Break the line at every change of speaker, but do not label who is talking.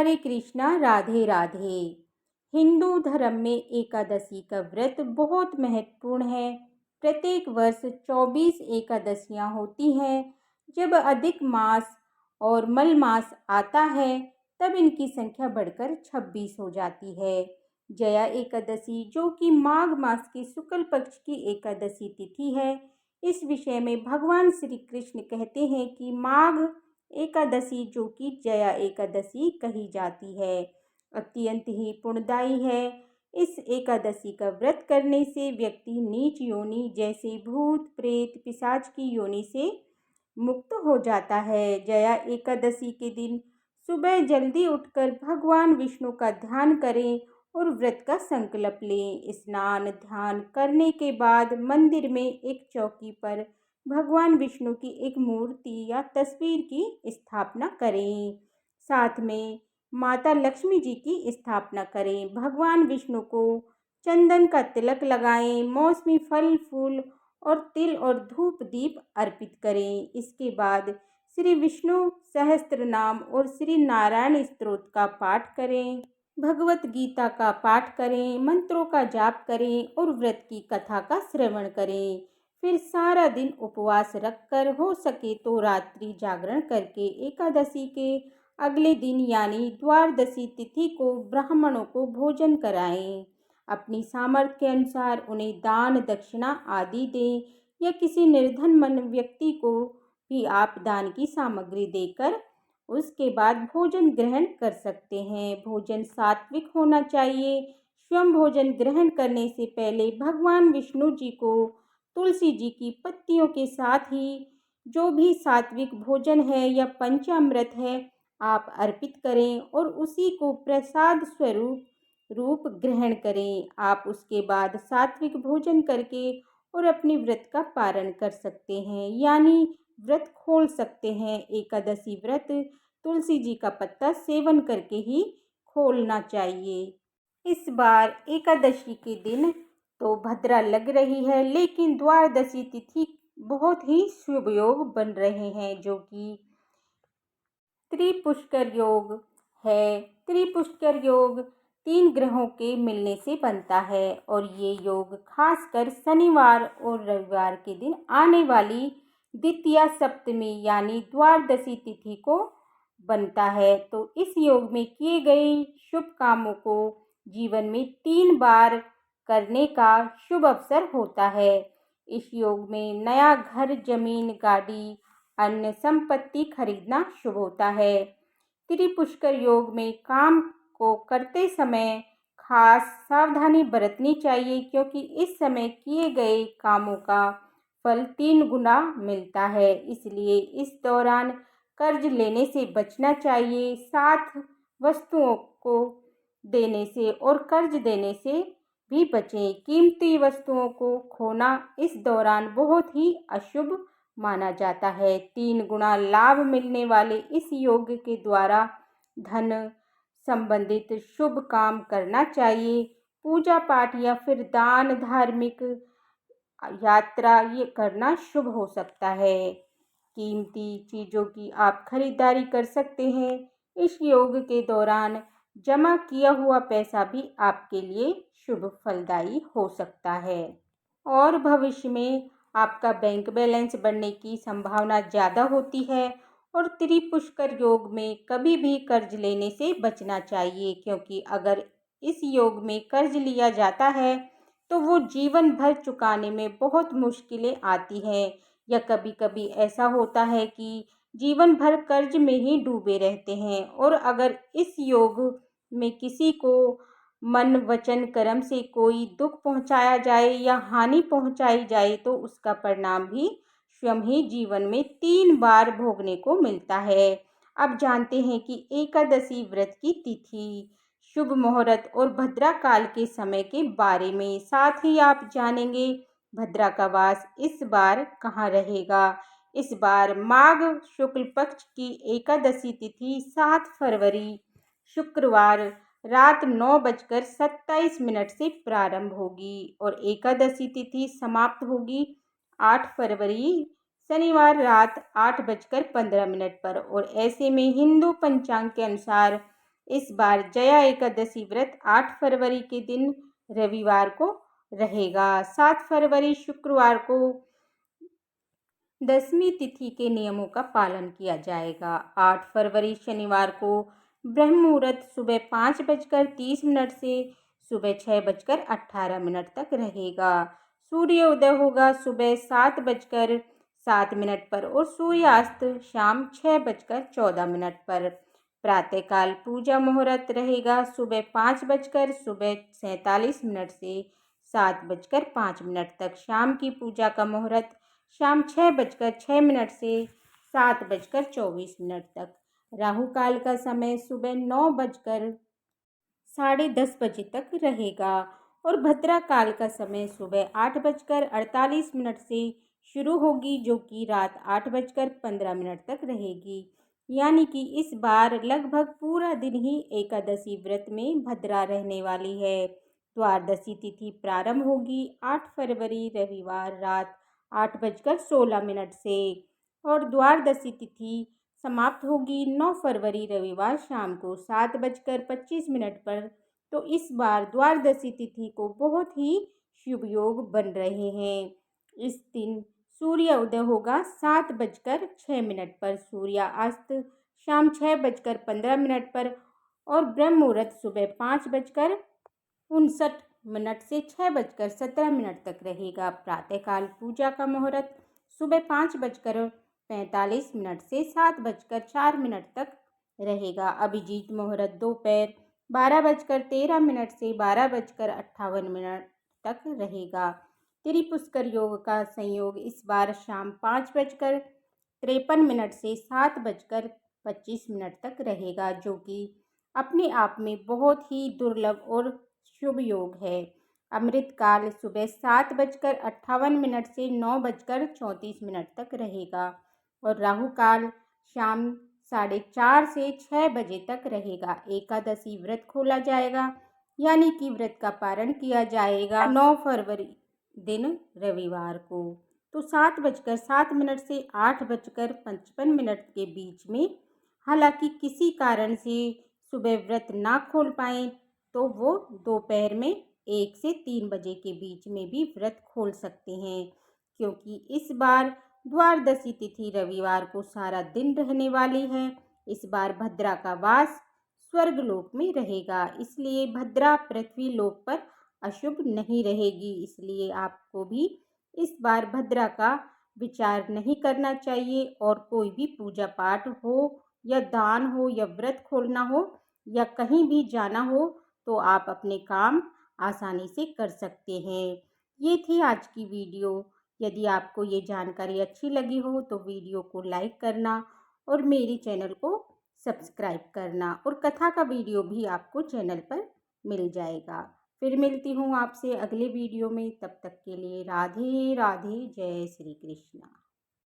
हरे कृष्णा, राधे राधे। हिंदू धर्म में एकादशी का व्रत बहुत महत्वपूर्ण है। प्रत्येक वर्ष 24 एकादशियां होती हैं। जब अधिक मास और मल मास आता है तब इनकी संख्या बढ़कर 26 हो जाती है। जया एकादशी, जो कि माघ मास की शुक्ल पक्ष की एकादशी तिथि है, इस विषय में भगवान श्री कृष्ण कहते हैं कि माघ एकादशी, जो कि जया एकादशी कही जाती है, अत्यंत ही पुण्यदायी है। इस एकादशी का व्रत करने से व्यक्ति नीच योनि जैसे भूत प्रेत पिशाच की योनि से मुक्त हो जाता है। जया एकादशी के दिन सुबह जल्दी उठकर भगवान विष्णु का ध्यान करें और व्रत का संकल्प लें। स्नान ध्यान करने के बाद मंदिर में एक चौकी पर भगवान विष्णु की एक मूर्ति या तस्वीर की स्थापना करें। साथ में माता लक्ष्मी जी की स्थापना करें। भगवान विष्णु को चंदन का तिलक लगाएं। मौसमी फल फूल और तिल और धूप दीप अर्पित करें। इसके बाद श्री विष्णु सहस्त्र नाम और श्री नारायण स्तोत्र का पाठ करें। भगवत गीता का पाठ करें, मंत्रों का जाप करें और व्रत की कथा का श्रवण करें। फिर सारा दिन उपवास रखकर हो सके तो रात्रि जागरण करके एकादशी के अगले दिन यानी द्वादशी तिथि को ब्राह्मणों को भोजन कराएं। अपनी सामर्थ्य के अनुसार उन्हें दान दक्षिणा आदि दें या किसी निर्धन व्यक्ति को भी आप दान की सामग्री देकर उसके बाद भोजन ग्रहण कर सकते हैं। भोजन सात्विक होना चाहिए। स्वयं भोजन ग्रहण करने से पहले भगवान विष्णु जी को तुलसी जी की पत्तियों के साथ ही जो भी सात्विक भोजन है या पंचामृत है आप अर्पित करें और उसी को प्रसाद स्वरूप ग्रहण करें। आप उसके बाद सात्विक भोजन करके और अपने व्रत का पारण कर सकते हैं, यानी व्रत खोल सकते हैं। एकादशी व्रत तुलसी जी का पत्ता सेवन करके ही खोलना चाहिए। इस बार एकादशी के दिन तो भद्रा लग रही है, लेकिन द्वादशी तिथि बहुत ही शुभ योग बन रहे हैं, जो कि त्रिपुष्कर योग है। त्रिपुष्कर योग 3 ग्रहों के मिलने से बनता है और ये योग खासकर शनिवार और रविवार के दिन आने वाली द्वितीया सप्तमी यानी द्वादशी तिथि को बनता है। तो इस योग में किए गए शुभ कामों को जीवन में 3 बार करने का शुभ अवसर होता है। इस योग में नया घर, जमीन, गाड़ी, अन्य संपत्ति खरीदना शुभ होता है। त्रिपुष्कर योग में काम को करते समय खास सावधानी बरतनी चाहिए, क्योंकि इस समय किए गए कामों का फल 3 गुना मिलता है। इसलिए इस दौरान कर्ज लेने से बचना चाहिए। साथ वस्तुओं को देने से और कर्ज देने से भी बचें। कीमती वस्तुओं को खोना इस दौरान बहुत ही अशुभ माना जाता है। 3 गुना लाभ मिलने वाले इस योग के द्वारा धन संबंधित शुभ काम करना चाहिए। पूजा पाठ या फिर दान, धार्मिक यात्रा ये करना शुभ हो सकता है। कीमती चीज़ों की आप खरीदारी कर सकते हैं। इस योग के दौरान जमा किया हुआ पैसा भी आपके लिए शुभ फलदायी हो सकता है और भविष्य में आपका बैंक बैलेंस बढ़ने की संभावना ज़्यादा होती है। और त्रिपुष्कर योग में कभी भी कर्ज लेने से बचना चाहिए, क्योंकि अगर इस योग में कर्ज लिया जाता है तो वो जीवन भर चुकाने में बहुत मुश्किलें आती हैं, या कभी कभी ऐसा होता है कि जीवन भर कर्ज में ही डूबे रहते हैं। और अगर इस योग में किसी को मन वचन कर्म से कोई दुख पहुंचाया जाए या हानि पहुंचाई जाए तो उसका परिणाम भी स्वयं ही जीवन में 3 बार भोगने को मिलता है। अब जानते हैं कि एकादशी व्रत की तिथि, शुभ मुहूर्त और भद्रा काल के समय के बारे में। साथ ही आप जानेंगे भद्रा का वास इस बार कहाँ रहेगा। इस बार माघ शुक्ल पक्ष की एकादशी तिथि 7 फरवरी शुक्रवार रात 9:27 से प्रारंभ होगी और एकादशी तिथि समाप्त होगी 8 फरवरी शनिवार रात 8:15 पर। और ऐसे में हिंदू पंचांग के अनुसार इस बार जया एकादशी व्रत 8 फरवरी के दिन रविवार को रहेगा। 7 फरवरी शुक्रवार को दसवीं तिथि के नियमों का पालन किया जाएगा। 8 फरवरी शनिवार को ब्रह्म मुहूर्त सुबह 5:30 से सुबह 6:18 तक रहेगा। सूर्योदय होगा सुबह 7:07 पर और सूर्यास्त शाम 6:14 पर। प्रातःकाल पूजा मुहूर्त रहेगा सुबह 5:47 से 7:05 तक। शाम की पूजा का मुहूर्त शाम 6:06 से 7:24 तक। राहु काल का समय सुबह 9:10:30 तक रहेगा और भद्रा काल का समय सुबह 8:48 से शुरू होगी, जो कि रात 8:15 तक रहेगी। यानी कि इस बार लगभग पूरा दिन ही एकादशी व्रत में भद्रा रहने वाली है। द्वादशी तिथि प्रारंभ होगी 8 फरवरी रविवार रात 8:16 से और द्वादशी तिथि समाप्त होगी 9 फरवरी रविवार शाम को 7:25 पर। तो इस बार द्वादशी तिथि को बहुत ही शुभ योग बन रहे हैं। इस दिन सूर्य उदय होगा 7:06 पर, सूर्यास्त शाम 6:15 पर और ब्रह्म मुहूर्त सुबह 5:59 से 6:17 तक रहेगा। प्रातःकाल पूजा का मुहूर्त सुबह 5:45 से 7:04 तक रहेगा। अभिजीत मुहूर्त दोपहर 12:13 से 12:58 तक रहेगा। त्रिपुष्कर योग का संयोग इस बार शाम 5:53 से 7:25 तक रहेगा, जो कि अपने आप में बहुत ही दुर्लभ और शुभ योग है। अमृत काल सुबह 7:58 से 9:34 तक रहेगा और राहु काल शाम 4:30 से 6 बजे तक रहेगा। एकादशी व्रत खोला जाएगा, यानी कि व्रत का पारण किया जाएगा 9 फरवरी दिन रविवार को। तो 7:07 से 8:55 के बीच में, हालांकि किसी कारण से सुबह व्रत ना खोल पाएँ तो वो दोपहर में 1 से 3 बजे के बीच में भी व्रत खोल सकते हैं, क्योंकि इस बार द्वादशी तिथि रविवार को सारा दिन रहने वाली है। इस बार भद्रा का वास स्वर्गलोक में रहेगा, इसलिए भद्रा पृथ्वी लोक पर अशुभ नहीं रहेगी। इसलिए आपको भी इस बार भद्रा का विचार नहीं करना चाहिए और कोई भी पूजा पाठ हो या दान हो या व्रत खोलना हो या कहीं भी जाना हो तो आप अपने काम आसानी से कर सकते हैं। ये थी आज की वीडियो। यदि आपको ये जानकारी अच्छी लगी हो तो वीडियो को लाइक करना और मेरे चैनल को सब्सक्राइब करना और कथा का वीडियो भी आपको चैनल पर मिल जाएगा। फिर मिलती हूँ आपसे अगले वीडियो में, तब तक के लिए राधे राधे, जय श्री कृष्णा।